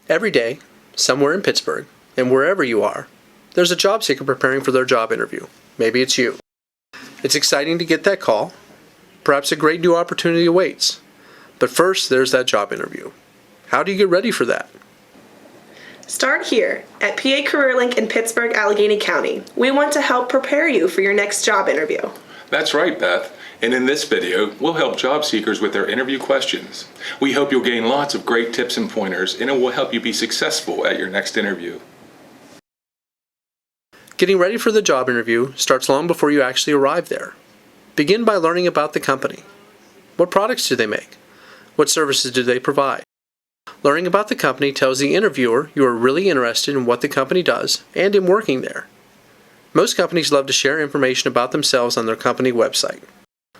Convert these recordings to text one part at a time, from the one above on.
Every day, somewhere in Pittsburgh, and wherever you are, there's a job seeker preparing for their job interview. Maybe it's you. It's exciting to get that call. Perhaps a great new opportunity awaits. But first, there's that job interview. How do you get ready for that? Start here at PA CareerLink in Pittsburgh, Allegheny County. We want to help prepare you for your next job interview. That's right, Beth. And in this video, we'll help job seekers with their interview questions. We hope you'll gain lots of great tips and pointers, and it will help you be successful at your next interview. Getting ready for the job interview starts long before you actually arrive there. Begin by learning about the company. What products do they make? What services do they provide? Learning about the company tells the interviewer you are really interested in what the company does and in working there. Most companies love to share information about themselves on their company website.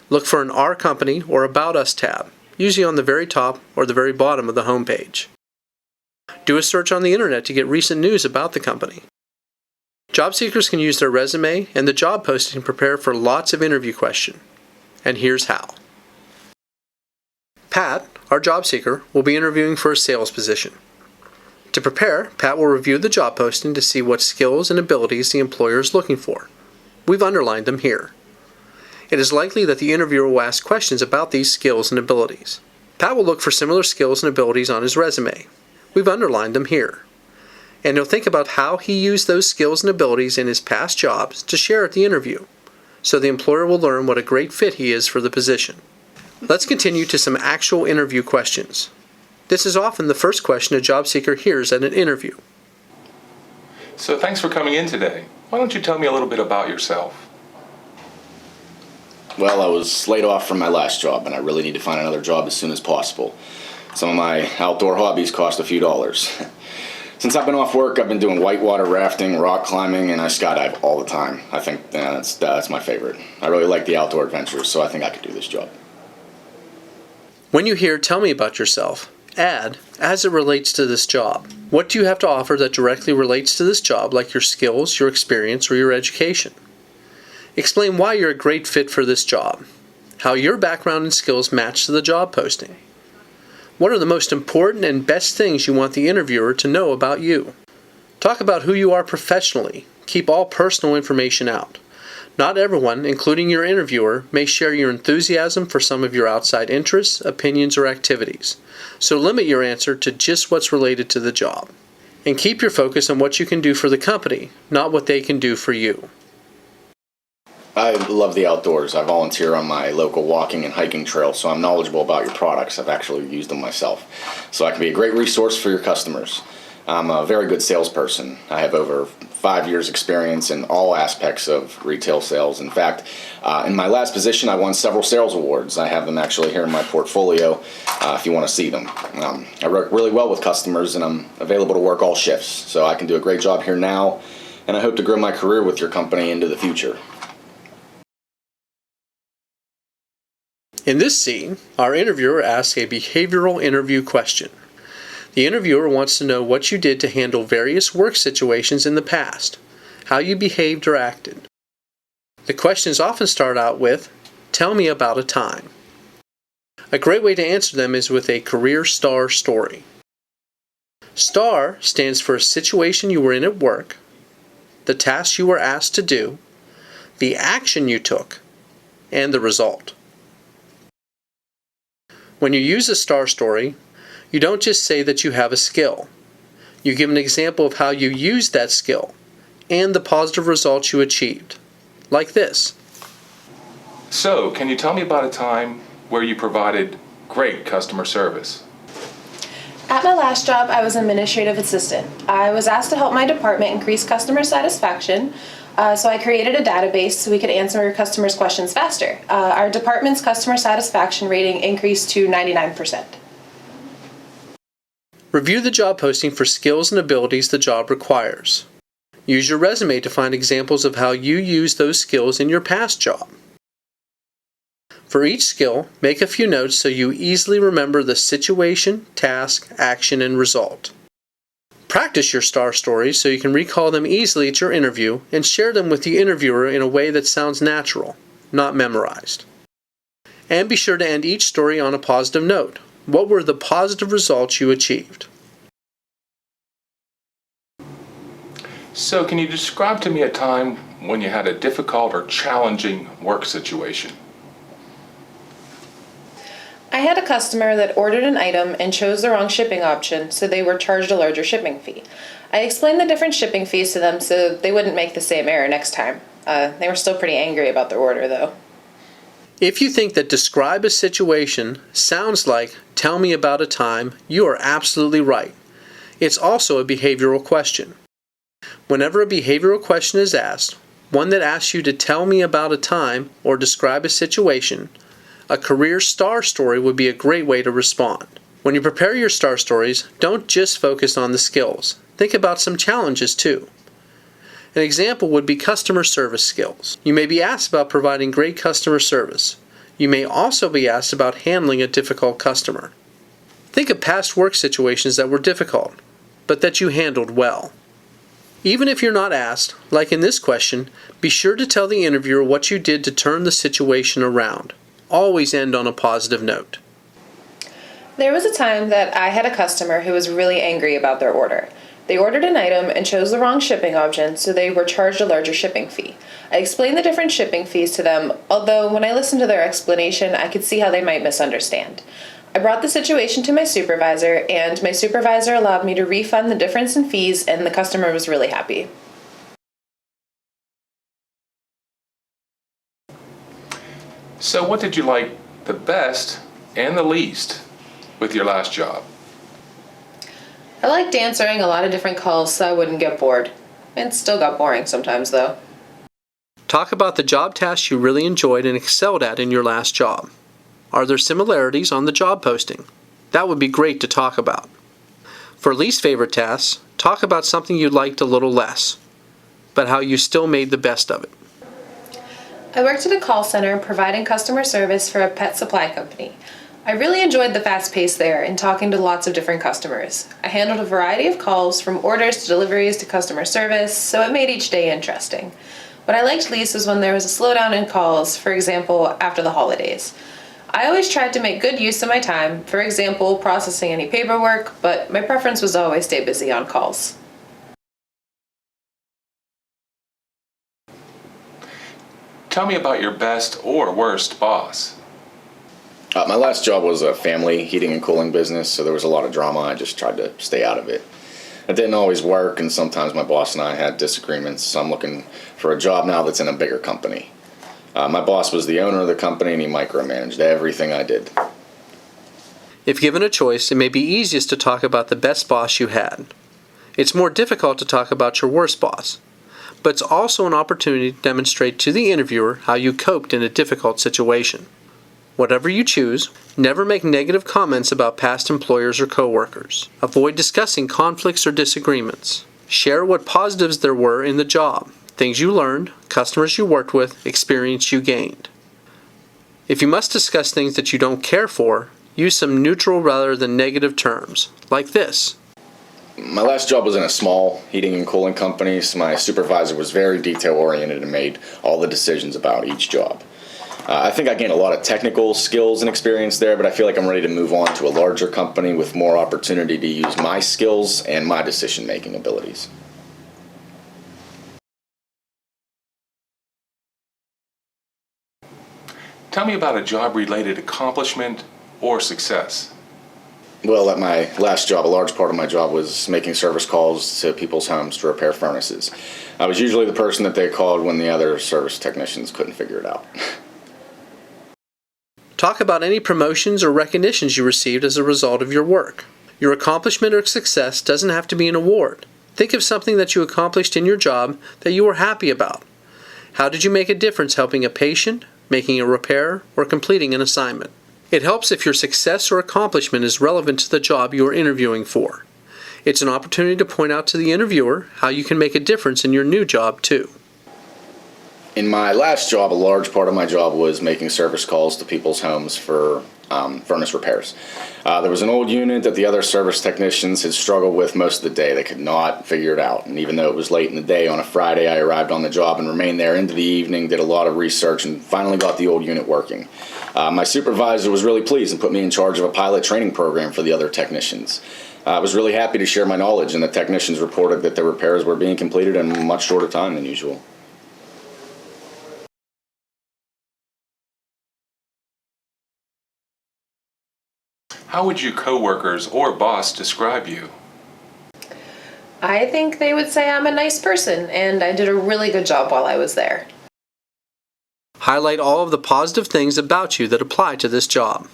Look for an Our Company or About Us tab, usually on the very top or the very bottom of the home page. Do a search on the internet to get recent news about the company. Job seekers can use their resume and the job posting to prepare for lots of interview questions. And here's how. Pat, our job seeker, will be interviewing for a sales position. To prepare, Pat will review the job posting to see what skills and abilities the employer is looking for. We've underlined them here. It is likely that the interviewer will ask questions about these skills and abilities. Pat will look for similar skills and abilities on his resume. We've underlined them here. And he'll think about how he used those skills and abilities in his past jobs to share at the interview, so the employer will learn what a great fit he is for the position. Let's continue to some actual interview questions. This is often the first question a job seeker hears at an interview. So thanks for coming in today. Why don't you tell me a little bit about yourself? Well, I was laid off from my last job, and I really need to find another job as soon as possible. Some of my outdoor hobbies cost a few dollars. Since I've been off work, I've been doing whitewater rafting, rock climbing, and I skydive all the time. I think that's my favorite. I really like the outdoor adventures, so I think I could do this job. When you hear "tell me about yourself," add, as it relates to this job. What do you have to offer that directly relates to this job, like your skills, your experience, or your education? Explain why you're a great fit for this job, how your background and skills match to the job posting. What are the most important and best things you want the interviewer to know about you? Talk about who you are professionally. Keep all personal information out. Not everyone, including your interviewer, may share your enthusiasm for some of your outside interests, opinions, or activities. So limit your answer to just what's related to the job. And keep your focus on what you can do for the company, not what they can do for you. I love the outdoors. I volunteer on my local walking and hiking trail, so I'm knowledgeable about your products. I've actually used them myself. So I can be a great resource for your customers. I'm a very good salesperson. I have over 5 years experience in all aspects of retail sales. In fact, in my last position, I won several sales awards. I have them actually here in my portfolio if you want to see them. I work really well with customers, and I'm available to work all shifts. So I can do a great job here now, and I hope to grow my career with your company into the future. In this scene, our interviewer asks a behavioral interview question. The interviewer wants to know what you did to handle various work situations in the past, how you behaved or acted. The questions often start out with, "Tell me about a time." A great way to answer them is with a career STAR story. STAR stands for a situation you were in at work, the task you were asked to do, the action you took, and the result. When you use a STAR story, you don't just say that you have a skill. You give an example of how you used that skill and the positive results you achieved. Like this. So, can you tell me about a time where you provided great customer service? At my last job, I was an administrative assistant. I was asked to help my department increase customer satisfaction, so I created a database so we could answer customers' questions faster. Our department's customer satisfaction rating increased to 99%. Review the job posting for skills and abilities the job requires. Use your resume to find examples of how you used those skills in your past job. For each skill, make a few notes so you easily remember the situation, task, action, and result. Practice your STAR stories so you can recall them easily at your interview and share them with the interviewer in a way that sounds natural, not memorized. And be sure to end each story on a positive note. What were the positive results you achieved? So can you describe to me a time when you had a difficult or challenging work situation? I had a customer that ordered an item and chose the wrong shipping option, so they were charged a larger shipping fee. I explained the different shipping fees to them so they wouldn't make the same error next time. They were still pretty angry about their order, though. If you think that describe a situation sounds like tell me about a time, you are absolutely right. It's also a behavioral question. Whenever a behavioral question is asked, one that asks you to tell me about a time or describe a situation, a career star story would be a great way to respond. When you prepare your star stories, don't just focus on the skills. Think about some challenges too. An example would be customer service skills. You may be asked about providing great customer service. You may also be asked about handling a difficult customer. Think of past work situations that were difficult, but that you handled well. Even if you're not asked, like in this question, be sure to tell the interviewer what you did to turn the situation around. Always end on a positive note. There was a time that I had a customer who was really angry about their order. They ordered an item and chose the wrong shipping option, so they were charged a larger shipping fee. I explained the different shipping fees to them, although when I listened to their explanation, I could see how they might misunderstand. I brought the situation to my supervisor, and my supervisor allowed me to refund the difference in fees, and the customer was really happy. So what did you like the best and the least with your last job? I liked answering a lot of different calls so I wouldn't get bored. It still got boring sometimes, though. Talk about the job tasks you really enjoyed and excelled at in your last job. Are there similarities on the job posting? That would be great to talk about. For least favorite tasks, talk about something you liked a little less, but how you still made the best of it. I worked at a call center providing customer service for a pet supply company. I really enjoyed the fast pace there and talking to lots of different customers. I handled a variety of calls from orders to deliveries to customer service, so it made each day interesting. What I liked least was when there was a slowdown in calls, for example, after the holidays. I always tried to make good use of my time, for example, processing any paperwork, but my preference was to always stay busy on calls. Tell me about your best or worst boss. My last job was a family heating and cooling business, so there was a lot of drama. I just tried to stay out of it. It didn't always work, and sometimes my boss and I had disagreements, so I'm looking for a job now that's in a bigger company. My boss was the owner of the company, and he micromanaged everything I did. If given a choice, it may be easiest to talk about the best boss you had. It's more difficult to talk about your worst boss, but it's also an opportunity to demonstrate to the interviewer how you coped in a difficult situation. Whatever you choose, never make negative comments about past employers or coworkers. Avoid discussing conflicts or disagreements. Share what positives there were in the job, things you learned, customers you worked with, experience you gained. If you must discuss things that you don't care for, use some neutral rather than negative terms, like this. My last job was in a small heating and cooling company, so my supervisor was very detail-oriented and made all the decisions about each job. I think I gained a lot of technical skills and experience there, but I feel like I'm ready to move on to a larger company with more opportunity to use my skills and my decision-making abilities. Tell me about a job-related accomplishment or success. Well, at my last job, a large part of my job was making service calls to people's homes to repair furnaces. I was usually the person that they called when the other service technicians couldn't figure it out. Talk about any promotions or recognitions you received as a result of your work. Your accomplishment or success doesn't have to be an award. Think of something that you accomplished in your job that you were happy about. How did you make a difference helping a patient, making a repair, or completing an assignment? It helps if your success or accomplishment is relevant to the job you are interviewing for. It's an opportunity to point out to the interviewer how you can make a difference in your new job too. In my last job, a large part of my job was making service calls to people's homes for furnace repairs. There was an old unit that the other service technicians had struggled with most of the day. They could not figure it out. And even though it was late in the day on a Friday, I arrived on the job and remained there into the evening, did a lot of research, and finally got the old unit working. My supervisor was really pleased and put me in charge of a pilot training program for the other technicians. I was really happy to share my knowledge, and the technicians reported that the repairs were being completed in a much shorter time than usual. How would your coworkers or boss describe you? I think they would say I'm a nice person and I did a really good job while I was there. Highlight all of the positive things about you that apply to this job.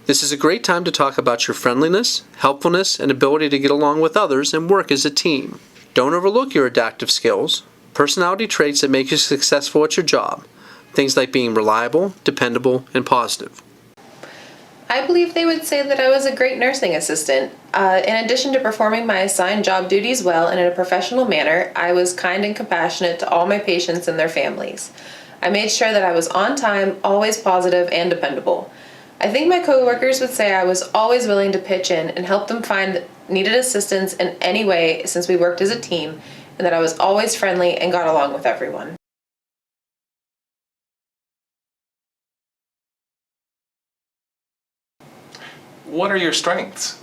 This is a great time to talk about your friendliness, helpfulness, and ability to get along with others and work as a team. Don't overlook your adaptive skills, personality traits that make you successful at your job. Things like being reliable, dependable, and positive. I believe they would say that I was a great nursing assistant. In addition to performing my assigned job duties well and in a professional manner, I was kind and compassionate to all my patients and their families. I made sure that I was on time, always positive, and dependable. I think my coworkers would say I was always willing to pitch in and help them find needed assistance in any way since we worked as a team, and that I was always friendly and got along with everyone. What are your strengths?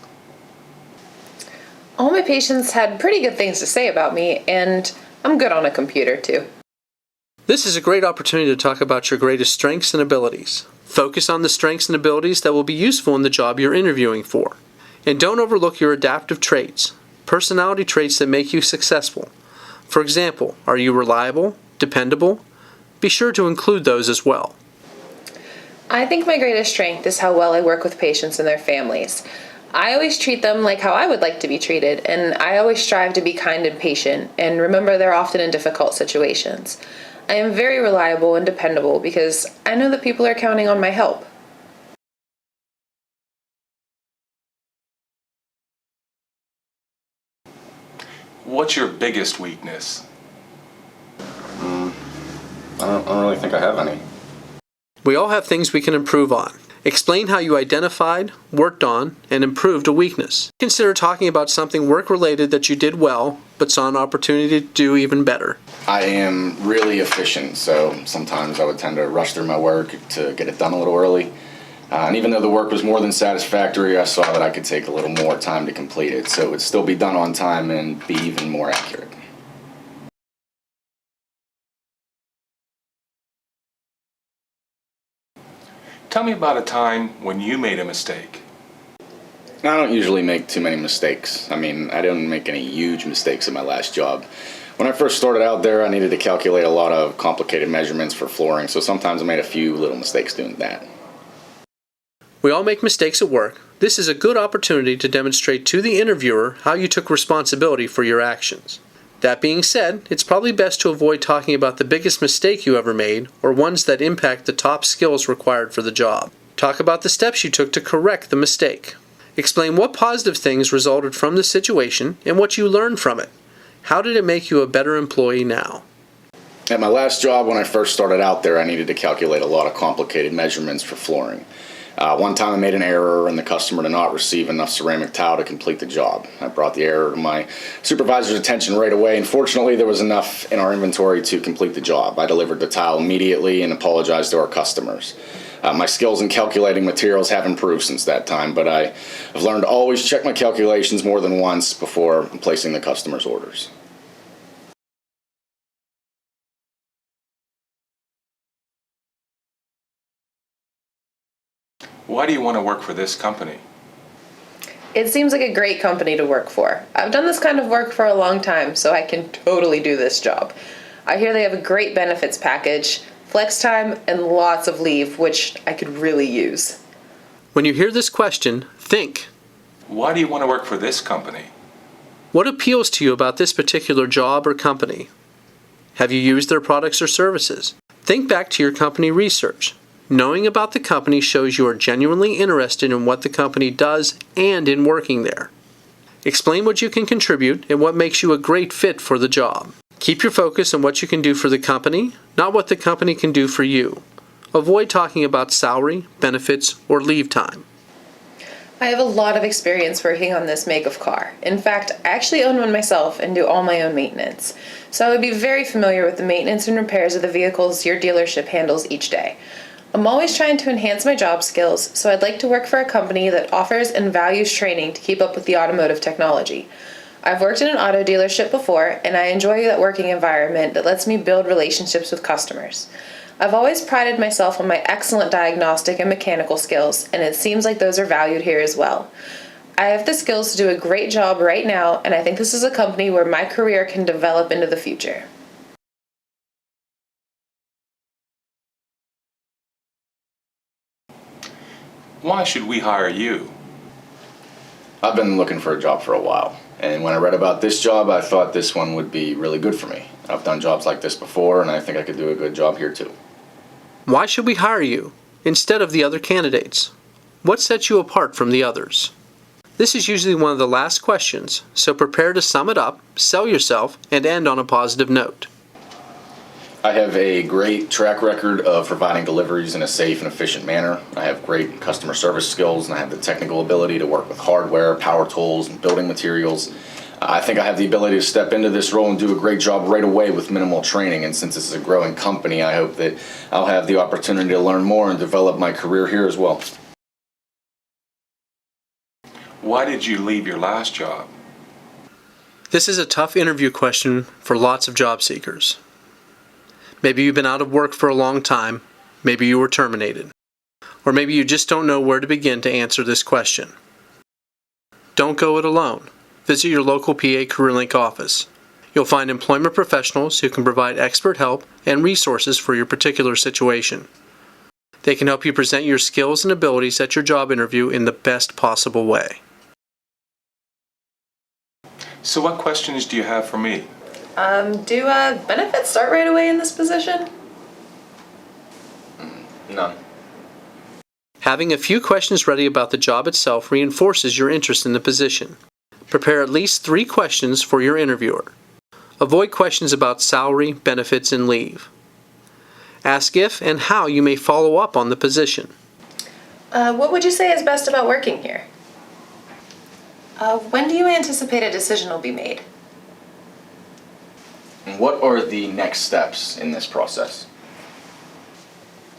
All my patients had pretty good things to say about me, and I'm good on a computer too. This is a great opportunity to talk about your greatest strengths and abilities. Focus on the strengths and abilities that will be useful in the job you're interviewing for. And don't overlook your adaptive traits, personality traits that make you successful. For example, are you reliable, dependable? Be sure to include those as well. I think my greatest strength is how well I work with patients and their families. I always treat them like how I would like to be treated, and I always strive to be kind and patient, and remember they're often in difficult situations. I am very reliable and dependable because I know that people are counting on my help. What's your biggest weakness? I don't really think I have any. We all have things we can improve on. Explain how you identified, worked on, and improved a weakness. Consider talking about something work-related that you did well, but saw an opportunity to do even better. I am really efficient, so sometimes I would tend to rush through my work to get it done a little early. And even though the work was more than satisfactory, I saw that I could take a little more time to complete it, so it would still be done on time and be even more accurate. Tell me about a time when you made a mistake. I don't usually make too many mistakes. I didn't make any huge mistakes in my last job. When I first started out there, I needed to calculate a lot of complicated measurements for flooring, so sometimes I made a few little mistakes doing that. We all make mistakes at work. This is a good opportunity to demonstrate to the interviewer how you took responsibility for your actions. That being said, it's probably best to avoid talking about the biggest mistake you ever made or ones that impact the top skills required for the job. Talk about the steps you took to correct the mistake. Explain what positive things resulted from the situation and what you learned from it. How did it make you a better employee now? At my last job, when I first started out there, I needed to calculate a lot of complicated measurements for flooring. One time I made an error and the customer did not receive enough ceramic tile to complete the job. I brought the error to my supervisor's attention right away, and fortunately there was enough in our inventory to complete the job. I delivered the tile immediately and apologized to our customers. My skills in calculating materials have improved since that time, but I have learned to always check my calculations more than once before placing the customer's orders. Why do you want to work for this company? It seems like a great company to work for. I've done this kind of work for a long time, so I can totally do this job. I hear they have a great benefits package, flex time, and lots of leave, which I could really use. When you hear this question, think. Why do you want to work for this company? What appeals to you about this particular job or company? Have you used their products or services? Think back to your company research. Knowing about the company shows you are genuinely interested in what the company does and in working there. Explain what you can contribute and what makes you a great fit for the job. Keep your focus on what you can do for the company, not what the company can do for you. Avoid talking about salary, benefits, or leave time. I have a lot of experience working on this make of car. In fact, I actually own one myself and do all my own maintenance. So I would be very familiar with the maintenance and repairs of the vehicles your dealership handles each day. I'm always trying to enhance my job skills, so I'd like to work for a company that offers and values training to keep up with the automotive technology. I've worked in an auto dealership before, and I enjoy that working environment that lets me build relationships with customers. I've always prided myself on my excellent diagnostic and mechanical skills, and it seems like those are valued here as well. I have the skills to do a great job right now, and I think this is a company where my career can develop into the future. Why should we hire you? I've been looking for a job for a while, and when I read about this job, I thought this one would be really good for me. I've done jobs like this before, and I think I could do a good job here too. Why should we hire you instead of the other candidates? What sets you apart from the others? This is usually one of the last questions, so prepare to sum it up, sell yourself, and end on a positive note. I have a great track record of providing deliveries in a safe and efficient manner. I have great customer service skills, and I have the technical ability to work with hardware, power tools, and building materials. I think I have the ability to step into this role and do a great job right away with minimal training, and since this is a growing company, I hope that I'll have the opportunity to learn more and develop my career here as well. Why did you leave your last job? This is a tough interview question for lots of job seekers. Maybe you've been out of work for a long time, maybe you were terminated, or maybe you just don't know where to begin to answer this question. Don't go it alone. Visit your local PA CareerLink office. You'll find employment professionals who can provide expert help and resources for your particular situation. They can help you present your skills and abilities at your job interview in the best possible way. So what questions do you have for me? Do benefits start right away in this position? None. Having a few questions ready about the job itself reinforces your interest in the position. Prepare at least 3 questions for your interviewer. Avoid questions about salary, benefits, and leave. Ask if and how you may follow up on the position. What would you say is best about working here? When do you anticipate a decision will be made? What are the next steps in this process?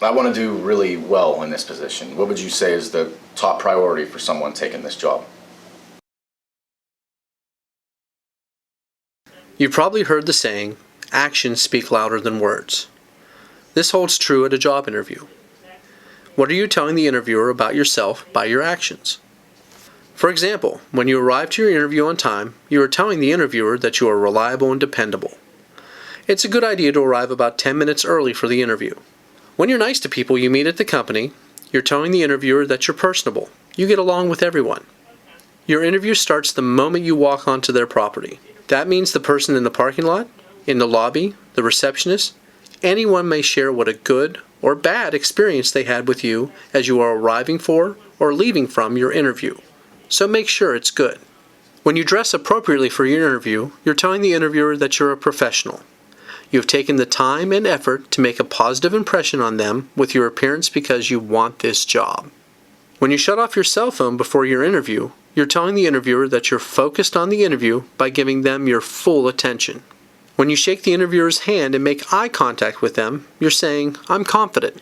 I want to do really well in this position. What would you say is the top priority for someone taking this job? You've probably heard the saying, actions speak louder than words. This holds true at a job interview. What are you telling the interviewer about yourself by your actions? For example, when you arrive to your interview on time, you are telling the interviewer that you are reliable and dependable. It's a good idea to arrive about 10 minutes early for the interview. When you're nice to people you meet at the company, you're telling the interviewer that you're personable. You get along with everyone. Your interview starts the moment you walk onto their property. That means the person in the parking lot, in the lobby, the receptionist, anyone may share what a good or bad experience they had with you as you are arriving for or leaving from your interview. So make sure it's good. When you dress appropriately for your interview, you're telling the interviewer that you're a professional. You have taken the time and effort to make a positive impression on them with your appearance because you want this job. When you shut off your cell phone before your interview, you're telling the interviewer that you're focused on the interview by giving them your full attention. When you shake the interviewer's hand and make eye contact with them, you're saying, "I'm confident."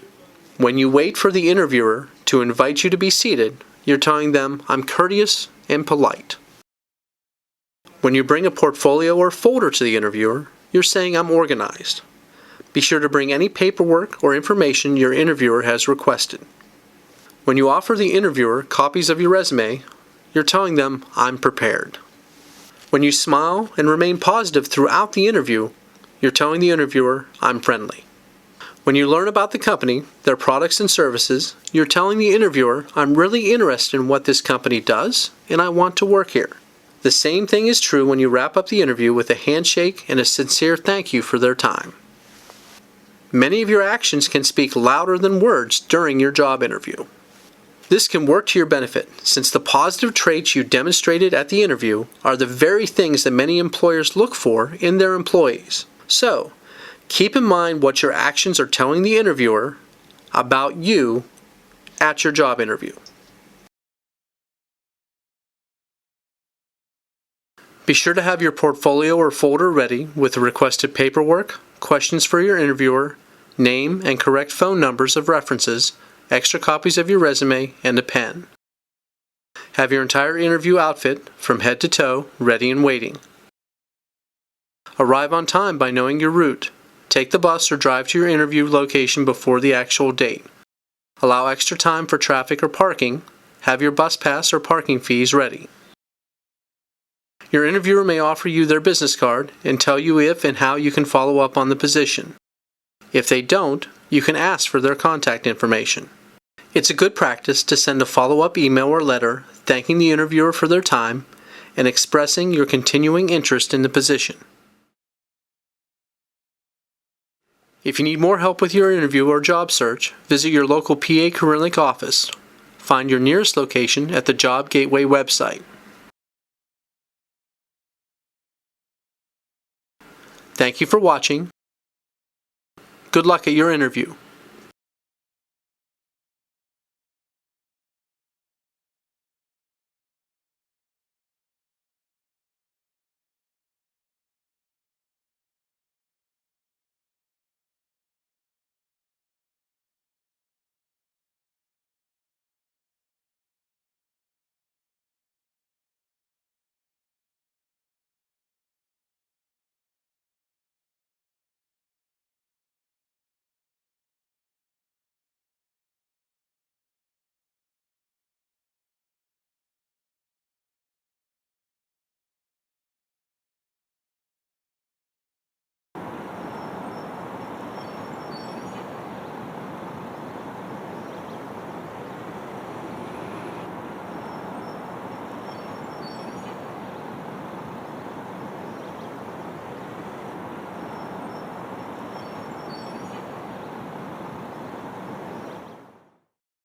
When you wait for the interviewer to invite you to be seated, you're telling them, "I'm courteous and polite." When you bring a portfolio or folder to the interviewer, you're saying, "I'm organized." Be sure to bring any paperwork or information your interviewer has requested. When you offer the interviewer copies of your resume, you're telling them, "I'm prepared." When you smile and remain positive throughout the interview, you're telling the interviewer, "I'm friendly." When you learn about the company, their products and services, you're telling the interviewer, "I'm really interested in what this company does, and I want to work here." The same thing is true when you wrap up the interview with a handshake and a sincere thank you for their time. Many of your actions can speak louder than words during your job interview. This can work to your benefit, since the positive traits you demonstrated at the interview are the very things that many employers look for in their employees. So, keep in mind what your actions are telling the interviewer about you at your job interview. Be sure to have your portfolio or folder ready with the requested paperwork, questions for your interviewer, name and correct phone numbers of references, extra copies of your resume, and a pen. Have your entire interview outfit, from head to toe, ready and waiting. Arrive on time by knowing your route. Take the bus or drive to your interview location before the actual date. Allow extra time for traffic or parking. Have your bus pass or parking fees ready. Your interviewer may offer you their business card and tell you if and how you can follow up on the position. If they don't, you can ask for their contact information. It's a good practice to send a follow-up email or letter thanking the interviewer for their time and expressing your continuing interest in the position. If you need more help with your interview or job search, visit your local PA CareerLink office. Find your nearest location at the Job Gateway website. Thank you for watching. Good luck at your interview.